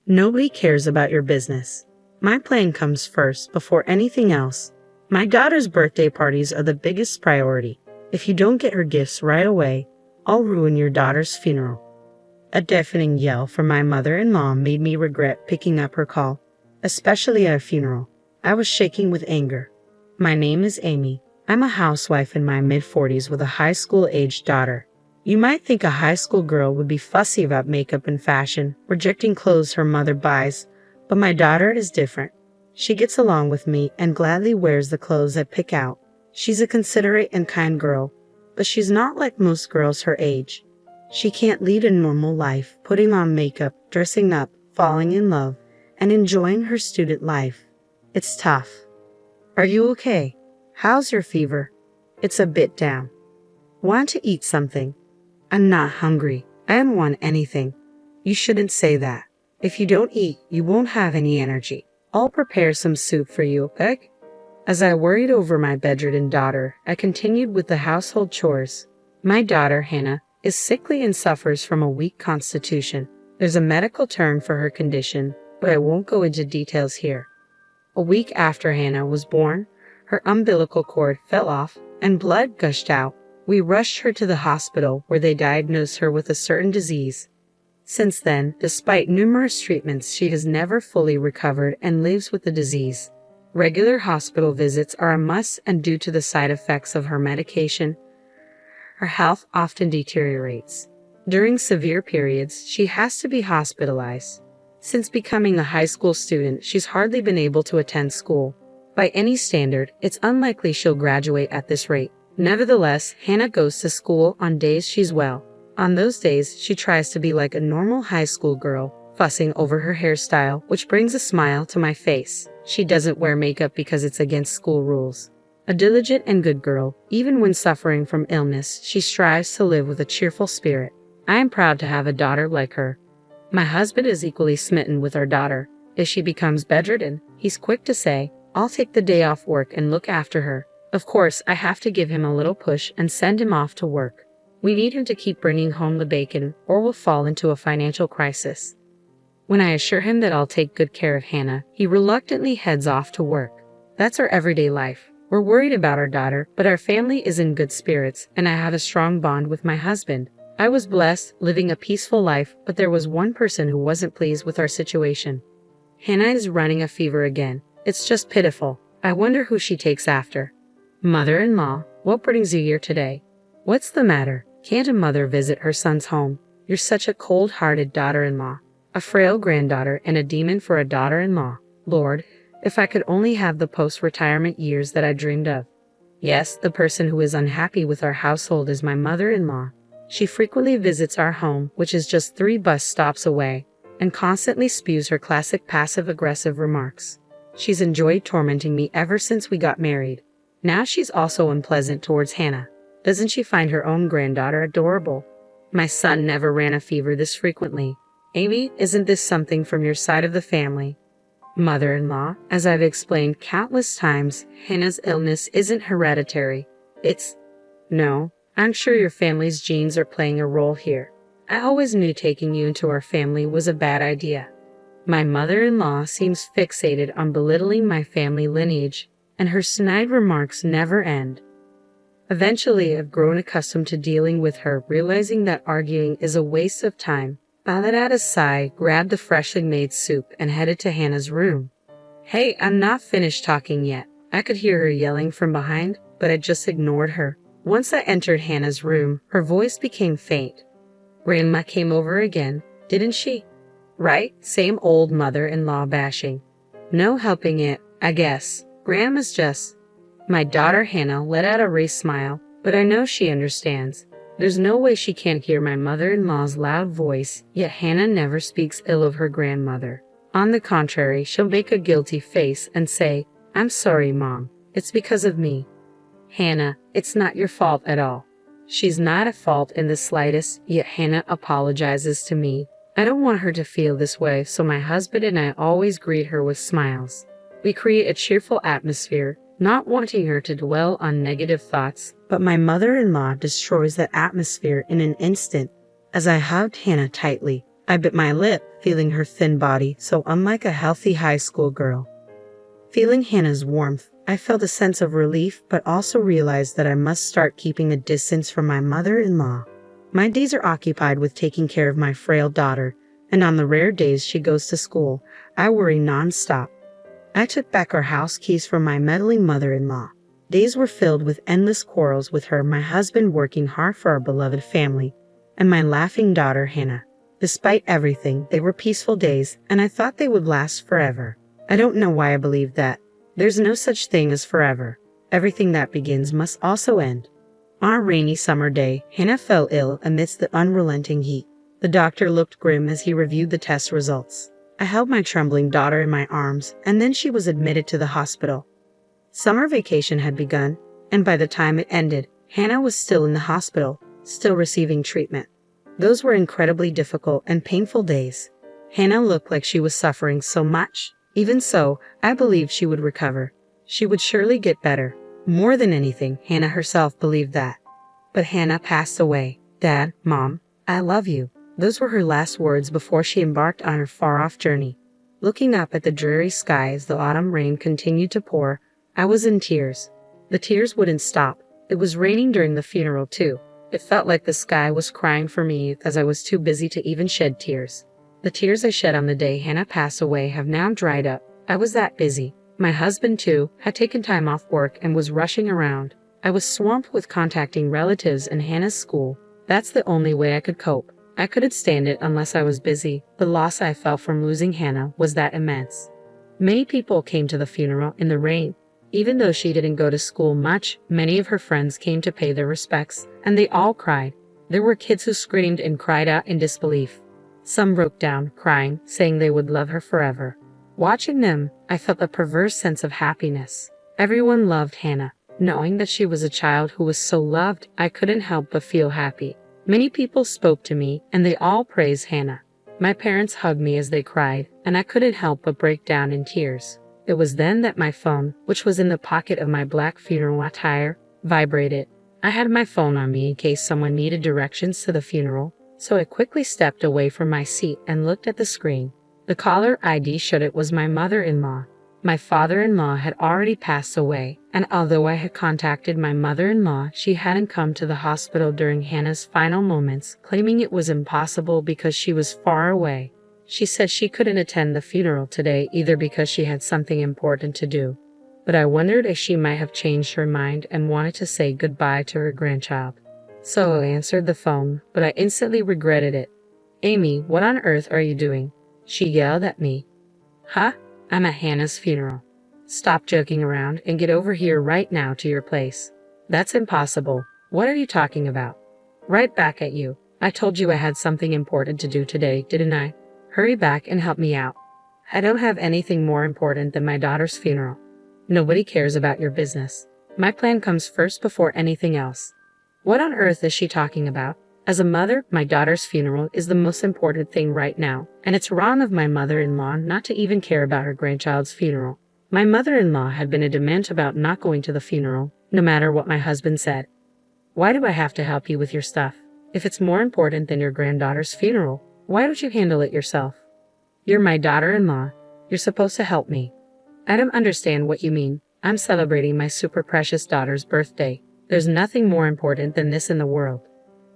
Nobody cares about your business. My plan comes first before anything else. My daughter's birthday parties are the biggest priority. If you don't get her gifts right away, I'll ruin your daughter's funeral." A deafening yell from my mother-in-law made me regret picking up her call, especially at a funeral. I was shaking with anger. "My name is Amy. I'm a housewife in my mid-40s with a high school-aged daughter. You might think a high school girl would be fussy about makeup and fashion, rejecting clothes her mother buys, but my daughter is different. She gets along with me and gladly wears the clothes I pick out. She's a considerate and kind girl, but she's not like most girls her age. She can't lead a normal life, putting on makeup, dressing up, falling in love, and enjoying her student life. It's tough." "Are you okay? How's your fever?" "It's a bit down." "Want to eat something?" "I'm not hungry. I don't want anything." "You shouldn't say that. If you don't eat, you won't have any energy. I'll prepare some soup for you, okay?" As I worried over my bedridden daughter, I continued with the household chores. My daughter, Hannah, is sickly and suffers from a weak constitution. There's a medical term for her condition, but I won't go into details here. A week after Hannah was born, her umbilical cord fell off and blood gushed out. We rushed her to the hospital where they diagnosed her with a certain disease. Since then, despite numerous treatments, she has never fully recovered and lives with the disease. Regular hospital visits are a must, and due to the side effects of her medication, her health often deteriorates. During severe periods, she has to be hospitalized. Since becoming a high school student, she's hardly been able to attend school. By any standard, it's unlikely she'll graduate at this rate. Nevertheless, Hannah goes to school on days she's well. On those days, she tries to be like a normal high school girl, fussing over her hairstyle, which brings a smile to my face. She doesn't wear makeup because it's against school rules. A diligent and good girl, even when suffering from illness, she strives to live with a cheerful spirit. I am proud to have a daughter like her. My husband is equally smitten with our daughter. If she becomes bedridden, he's quick to say, "I'll take the day off work and look after her." Of course, I have to give him a little push and send him off to work. We need him to keep bringing home the bacon, or we'll fall into a financial crisis. When I assure him that I'll take good care of Hannah, he reluctantly heads off to work. That's our everyday life. We're worried about our daughter, but our family is in good spirits, and I have a strong bond with my husband. I was blessed, living a peaceful life, but there was one person who wasn't pleased with our situation. Hannah is running a fever again. It's just pitiful. I wonder who she takes after. "Mother-in-law, what brings you here today?" "What's the matter? Can't a mother visit her son's home? You're such a cold-hearted daughter-in-law. A frail granddaughter and a demon for a daughter-in-law. Lord, if I could only have the post-retirement years that I dreamed of." "Yes, the person who is unhappy with our household is my mother-in-law. She frequently visits our home, which is just 3 bus stops away, and constantly spews her classic passive-aggressive remarks. She's enjoyed tormenting me ever since we got married. Now she's also unpleasant towards Hannah. Doesn't she find her own granddaughter adorable? My son never ran a fever this frequently. Amy, isn't this something from your side of the family?" "Mother-in-law, as I've explained countless times, Hannah's illness isn't hereditary. It's—" "No, I'm sure your family's genes are playing a role here. I always knew taking you into our family was a bad idea." My mother-in-law seems fixated on belittling my family lineage, and her snide remarks never end. Eventually, I've grown accustomed to dealing with her, realizing that arguing is a waste of time. I let out a sigh, grabbed the freshly made soup, and headed to Hannah's room. "Hey, I'm not finished talking yet." I could hear her yelling from behind, but I just ignored her. Once I entered Hannah's room, her voice became faint. "Grandma came over again, didn't she?" "Right, same old mother-in-law bashing. No helping it, I guess. Grandma's just—" My daughter Hannah let out a raised smile, but I know she understands. There's no way she can't hear my mother-in-law's loud voice, yet Hannah never speaks ill of her grandmother. On the contrary, she'll make a guilty face and say, "I'm sorry, Mom. It's because of me." "Hannah, it's not your fault at all." She's not at fault in the slightest, yet Hannah apologizes to me. I don't want her to feel this way, so my husband and I always greet her with smiles. We create a cheerful atmosphere, not wanting her to dwell on negative thoughts, but my mother-in-law destroys that atmosphere in an instant. As I hugged Hannah tightly, I bit my lip, feeling her thin body so unlike a healthy high school girl. Feeling Hannah's warmth, I felt a sense of relief but also realized that I must start keeping a distance from my mother-in-law. My days are occupied with taking care of my frail daughter, and on the rare days she goes to school, I worry non-stop. I took back our house keys from my meddling mother-in-law. Days were filled with endless quarrels with her, my husband working hard for our beloved family, and my laughing daughter Hannah. Despite everything, they were peaceful days, and I thought they would last forever. I don't know why I believed that. There's no such thing as forever. Everything that begins must also end. On a rainy summer day, Hannah fell ill amidst the unrelenting heat. The doctor looked grim as he reviewed the test results. I held my trembling daughter in my arms, and then she was admitted to the hospital. Summer vacation had begun, and by the time it ended, Hannah was still in the hospital, still receiving treatment. Those were incredibly difficult and painful days. Hannah looked like she was suffering so much. Even so, I believed she would recover. She would surely get better. More than anything, Hannah herself believed that. But Hannah passed away. Dad, Mom, I love you. Those were her last words before she embarked on her far-off journey. Looking up at the dreary sky as the autumn rain continued to pour, I was in tears. The tears wouldn't stop. It was raining during the funeral too. It felt like the sky was crying for me as I was too busy to even shed tears. The tears I shed on the day Hannah passed away have now dried up. I was that busy. My husband too had taken time off work and was rushing around. I was swamped with contacting relatives and Hannah's school. That's the only way I could cope. I couldn't stand it unless I was busy. The loss I felt from losing Hannah was that immense. Many people came to the funeral in the rain. Even though she didn't go to school much, many of her friends came to pay their respects, and they all cried. There were kids who screamed and cried out in disbelief. Some broke down, crying, saying they would love her forever. Watching them, I felt a perverse sense of happiness. Everyone loved Hannah. Knowing that she was a child who was so loved, I couldn't help but feel happy. Many people spoke to me, and they all praised Hannah. My parents hugged me as they cried, and I couldn't help but break down in tears. It was then that my phone, which was in the pocket of my black funeral attire, vibrated. I had my phone on me in case someone needed directions to the funeral, so I quickly stepped away from my seat and looked at the screen. The caller ID showed it was my mother-in-law. My father-in-law had already passed away, and although I had contacted my mother-in-law, she hadn't come to the hospital during Hannah's final moments, claiming it was impossible because she was far away. She said she couldn't attend the funeral today either because she had something important to do. But I wondered if she might have changed her mind and wanted to say goodbye to her grandchild. So I answered the phone, but I instantly regretted it. "Amy, what on earth are you doing?" she yelled at me. "Huh? I'm at Hannah's funeral. Stop joking around and get over here right now to your place." "That's impossible. What are you talking about?" "Right back at you. I told you I had something important to do today, didn't I? Hurry back and help me out. I don't have anything more important than my daughter's funeral. Nobody cares about your business. My plan comes first before anything else." What on earth is she talking about? As a mother, my daughter's funeral is the most important thing right now, and it's wrong of my mother-in-law not to even care about her grandchild's funeral. My mother-in-law had been adamant about not going to the funeral, no matter what my husband said. "Why do I have to help you with your stuff? If it's more important than your granddaughter's funeral, why don't you handle it yourself? You're my daughter-in-law. You're supposed to help me." "I don't understand what you mean. I'm celebrating my super precious daughter's birthday. There's nothing more important than this in the world."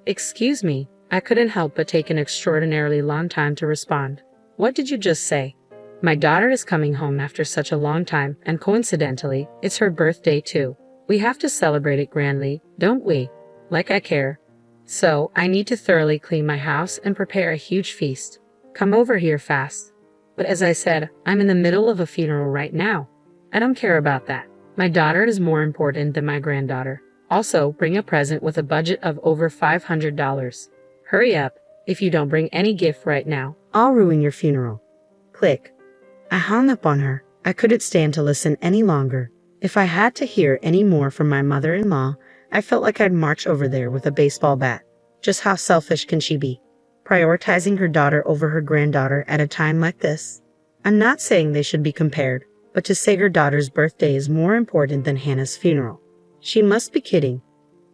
"Excuse me." I couldn't help but take an extraordinarily long time to respond. "What did you just say?" "My daughter is coming home after such a long time, and coincidentally, it's her birthday too. We have to celebrate it grandly, don't we? Like I care. So, I need to thoroughly clean my house and prepare a huge feast. Come over here fast." "But as I said, I'm in the middle of a funeral right now. I don't care about that. My daughter is more important than my granddaughter. Also, bring a present with a budget of over $500. Hurry up. If you don't bring any gift right now, I'll ruin your funeral." Click. I hung up on her. I couldn't stand to listen any longer. If I had to hear any more from my mother-in-law, I felt like I'd march over there with a baseball bat. Just how selfish can she be? Prioritizing her daughter over her granddaughter at a time like this? I'm not saying they should be compared, but to say her daughter's birthday is more important than Hannah's funeral. She must be kidding.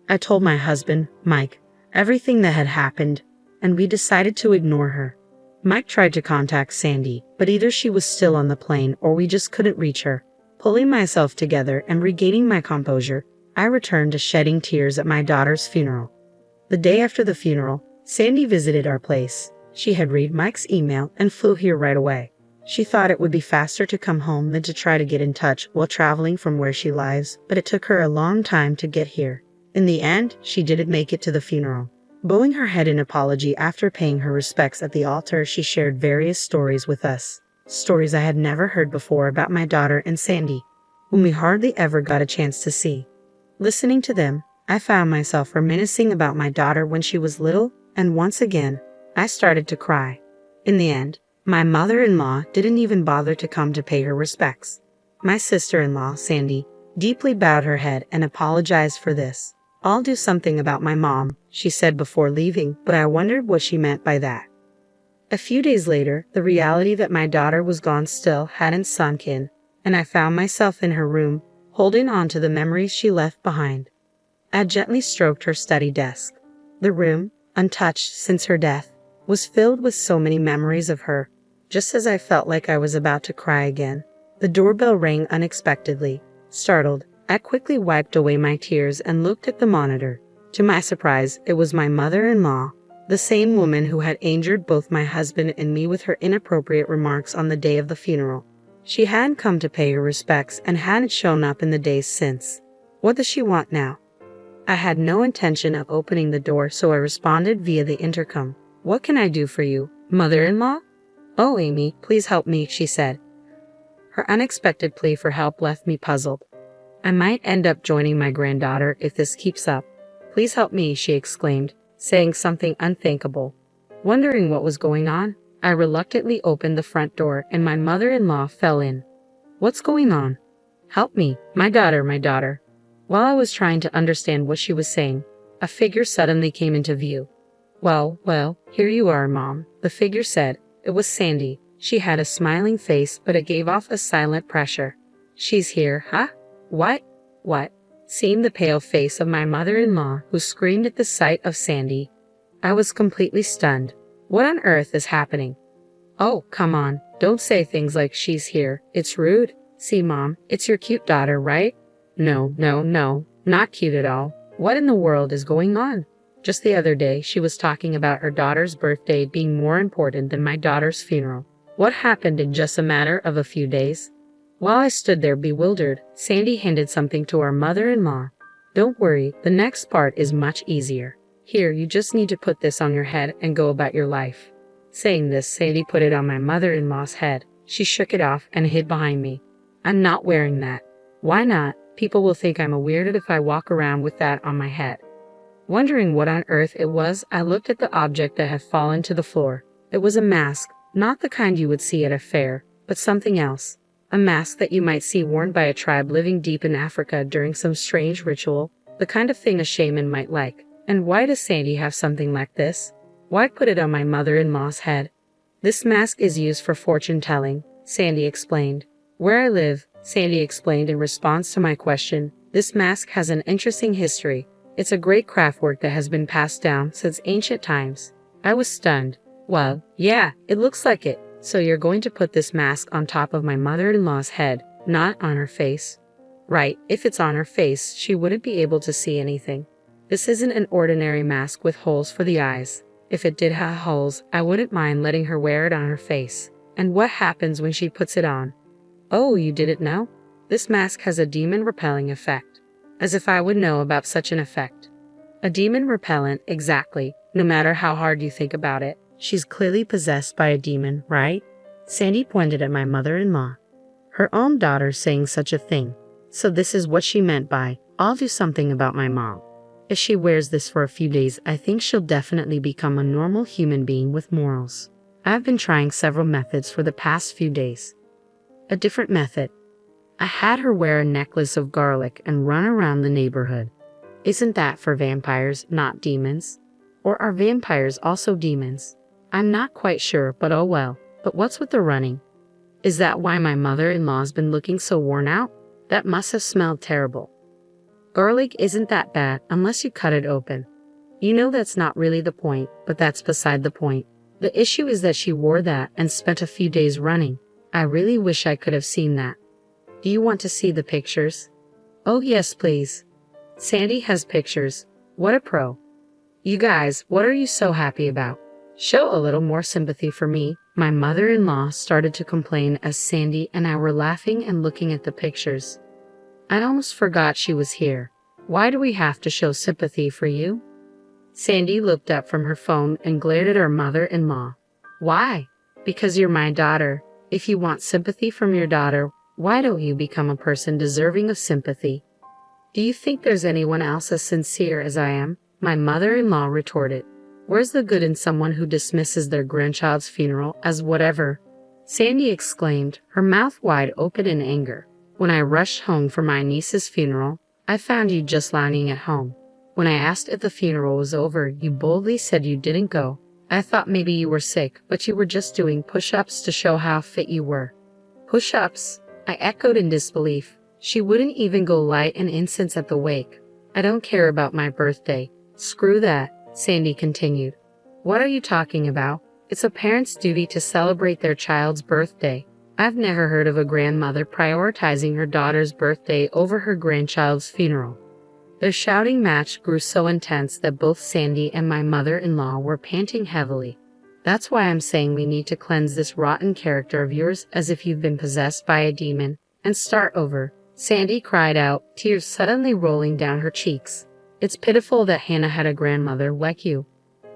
I told my husband, Mike, everything that had happened, and we decided to ignore her. Mike tried to contact Sandy, but either she was still on the plane or we just couldn't reach her. Pulling myself together and regaining my composure, I returned to shedding tears at my daughter's funeral. The day after the funeral, Sandy visited our place. She had read Mike's email and flew here right away. She thought it would be faster to come home than to try to get in touch while traveling from where she lives, but it took her a long time to get here. In the end, she didn't make it to the funeral. Bowing her head in apology after paying her respects at the altar, she shared various stories with us. Stories I had never heard before about my daughter and Sandy, whom we hardly ever got a chance to see. Listening to them, I found myself reminiscing about my daughter when she was little, and once again, I started to cry. In the end, my mother-in-law didn't even bother to come to pay her respects. My sister-in-law, Sandy, deeply bowed her head and apologized for this. "I'll do something about my mom," she said before leaving, but I wondered what she meant by that. A few days later, the reality that my daughter was gone still hadn't sunk in, and I found myself in her room, holding on to the memories she left behind. I gently stroked her study desk. The room, untouched since her death, was filled with so many memories of her. Just as I felt like I was about to cry again, the doorbell rang unexpectedly. Startled, I quickly wiped away my tears and looked at the monitor. To my surprise, it was my mother-in-law, the same woman who had injured both my husband and me with her inappropriate remarks on the day of the funeral. She hadn't come to pay her respects and hadn't shown up in the days since. What does she want now? I had no intention of opening the door, so I responded via the intercom. "What can I do for you, mother-in-law?" "Oh, Amy, please help me," she said. Her unexpected plea for help left me puzzled. I might end up joining my granddaughter if this keeps up. "Please help me," she exclaimed, saying something unthinkable. Wondering what was going on, I reluctantly opened the front door and my mother-in-law fell in. "What's going on?" "Help me, my daughter, my daughter." While I was trying to understand what she was saying, a figure suddenly came into view. Well, here you are, Mom," the figure said. It was Sandy. She had a smiling face, but it gave off a silent pressure. "She's here, huh? What? Seeing the pale face of my mother-in-law, who screamed at the sight of Sandy, I was completely stunned. What on earth is happening? "Oh, come on, don't say things like she's here. It's rude. See, Mom, it's your cute daughter, right?" No, not cute at all. What in the world is going on? Just the other day, she was talking about her daughter's birthday being more important than my daughter's funeral. What happened in just a matter of a few days? While I stood there bewildered, Sandy handed something to our mother-in-law. "Don't worry, the next part is much easier. Here, you just need to put this on your head and go about your life." Saying this, Sandy put it on my mother-in-law's head. She shook it off and hid behind me. "I'm not wearing that." "Why not? People will think I'm a weirdo if I walk around with that on my head." Wondering what on earth it was, I looked at the object that had fallen to the floor. It was a mask, not the kind you would see at a fair, but something else. A mask that you might see worn by a tribe living deep in Africa during some strange ritual, the kind of thing a shaman might like. And why does Sandy have something like this? Why put it on my mother-in-law's head? "This mask is used for fortune-telling," Sandy explained. "Where I live," Sandy explained in response to my question, "this mask has an interesting history. It's a great craft work that has been passed down since ancient times." I was stunned. "Well, yeah, it looks like it. So you're going to put this mask on top of my mother-in-law's head, not on her face?" "Right, if it's on her face, she wouldn't be able to see anything. This isn't an ordinary mask with holes for the eyes. If it did have holes, I wouldn't mind letting her wear it on her face." "And what happens when she puts it on?" "Oh, you didn't know? This mask has a demon repelling effect." As if I would know about such an effect. A demon repellent, exactly, no matter how hard you think about it. She's clearly possessed by a demon, right? Sandy pointed at my mother-in-law. Her own daughter saying such a thing. So this is what she meant by, "I'll do something about my mom." If she wears this for a few days, I think she'll definitely become a normal human being with morals. I've been trying several methods for the past few days. A different method. I had her wear a necklace of garlic and run around the neighborhood. Isn't that for vampires, not demons? Or are vampires also demons? I'm not quite sure, but oh well. But what's with the running? Is that why my mother-in-law's been looking so worn out? That must have smelled terrible. Garlic isn't that bad unless you cut it open. You know that's not really the point, but that's beside the point. The issue is that she wore that and spent a few days running. I really wish I could have seen that. Do you want to see the pictures? Oh yes, please. Sandy has pictures. What a pro. You guys, what are you so happy about? Show a little more sympathy for me. My mother-in-law started to complain as Sandy and I were laughing and looking at the pictures. I almost forgot she was here. Why do we have to show sympathy for you? Sandy looked up from her phone and glared at her mother-in-law. Why? Because you're my daughter. If you want sympathy from your daughter, why don't you become a person deserving of sympathy? Do you think there's anyone else as sincere as I am? My mother-in-law retorted. Where's the good in someone who dismisses their grandchild's funeral as whatever? Sandy exclaimed, her mouth wide open in anger. When I rushed home for my niece's funeral, I found you just lying at home. When I asked if the funeral was over, you boldly said you didn't go. I thought maybe you were sick, but you were just doing push-ups to show how fit you were. Push-ups? I echoed in disbelief. She wouldn't even go light an incense at the wake. I don't care about my birthday. Screw that, Sandy continued. What are you talking about? It's a parent's duty to celebrate their child's birthday. I've never heard of a grandmother prioritizing her daughter's birthday over her grandchild's funeral. The shouting match grew so intense that both Sandy and my mother-in-law were panting heavily. That's why I'm saying we need to cleanse this rotten character of yours as if you've been possessed by a demon, and start over. Sandy cried out, tears suddenly rolling down her cheeks. It's pitiful that Hannah had a grandmother like you.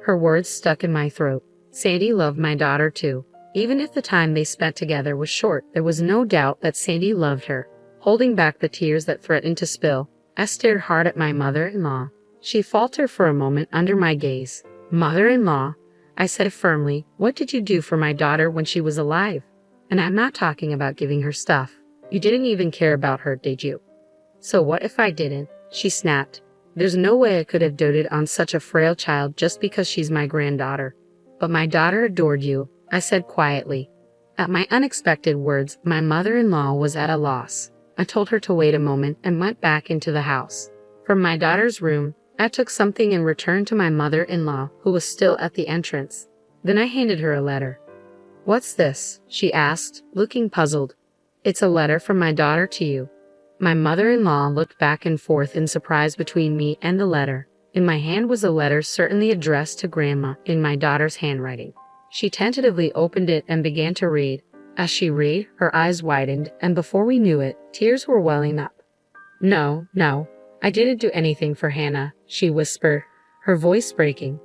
Her words stuck in my throat. Sandy loved my daughter too. Even if the time they spent together was short, there was no doubt that Sandy loved her. Holding back the tears that threatened to spill, I stared hard at my mother-in-law. She faltered for a moment under my gaze. Mother-in-law, I said firmly, what did you do for my daughter when she was alive? And I'm not talking about giving her stuff. You didn't even care about her, did you? So what if I didn't? She snapped. There's no way I could have doted on such a frail child just because she's my granddaughter. But my daughter adored you, I said quietly. At my unexpected words, my mother-in-law was at a loss. I told her to wait a moment and went back into the house. From my daughter's room, I took something and returned to my mother-in-law, who was still at the entrance. Then I handed her a letter. What's this? She asked, looking puzzled. It's a letter from my daughter to you. My mother-in-law looked back and forth in surprise between me and the letter. In my hand was a letter certainly addressed to Grandma in my daughter's handwriting. She tentatively opened it and began to read. As she read, her eyes widened, and before we knew it, tears were welling up. No, I didn't do anything for Hannah, she whispered, her voice breaking.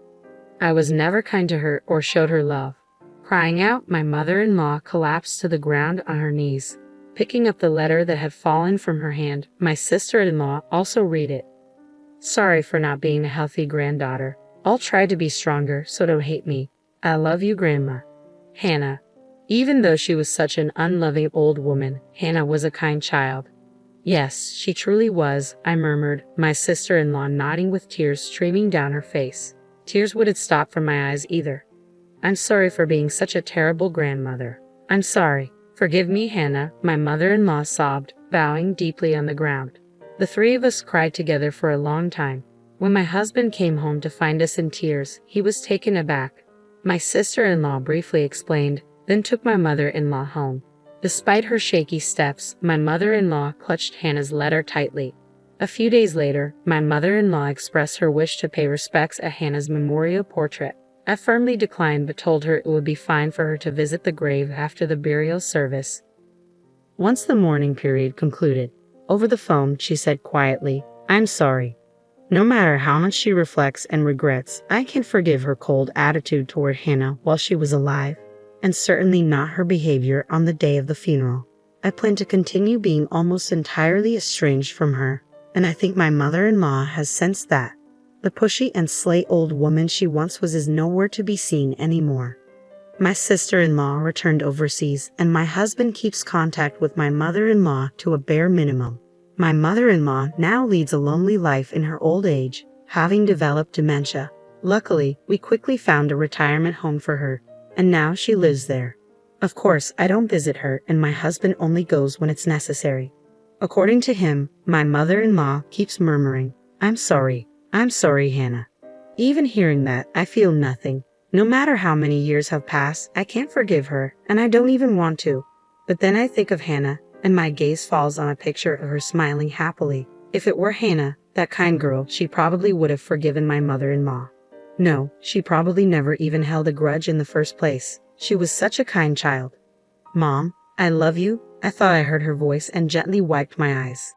I was never kind to her or showed her love. Crying out, my mother-in-law collapsed to the ground on her knees. Picking up the letter that had fallen from her hand, my sister-in-law also read it. Sorry for not being a healthy granddaughter. I'll try to be stronger, so don't hate me. I love you, Grandma. Hannah. Even though she was such an unloving old woman, Hannah was a kind child. Yes, she truly was, I murmured, my sister-in-law nodding with tears streaming down her face. Tears wouldn't stop from my eyes either. I'm sorry for being such a terrible grandmother. I'm sorry. Forgive me, Hannah, my mother-in-law sobbed, bowing deeply on the ground. The three of us cried together for a long time. When my husband came home to find us in tears, he was taken aback. My sister-in-law briefly explained, then took my mother-in-law home. Despite her shaky steps, my mother-in-law clutched Hannah's letter tightly. A few days later, my mother-in-law expressed her wish to pay respects at Hannah's memorial portrait. I firmly declined but told her it would be fine for her to visit the grave after the burial service. Once the mourning period concluded, over the phone she said quietly, I'm sorry. No matter how much she reflects and regrets, I can forgive her cold attitude toward Hannah while she was alive, and certainly not her behavior on the day of the funeral. I plan to continue being almost entirely estranged from her, and I think my mother-in-law has sensed that. The pushy and slay old woman she once was is nowhere to be seen anymore. My sister-in-law returned overseas, and my husband keeps contact with my mother-in-law to a bare minimum. My mother-in-law now leads a lonely life in her old age, having developed dementia. Luckily, we quickly found a retirement home for her, and now she lives there. Of course, I don't visit her, and my husband only goes when it's necessary. According to him, my mother-in-law keeps murmuring, I'm sorry, Hannah. Even hearing that, I feel nothing No matter how many years have passed, I can't forgive her, and I don't even want to. But then I think of Hannah, and my gaze falls on a picture of her smiling happily. If it were Hannah, that kind girl, she probably would have forgiven my mother-in-law. No, she probably never even held a grudge in the first place. She was such a kind child. Mom, I love you. I thought I heard her voice and gently wiped my eyes.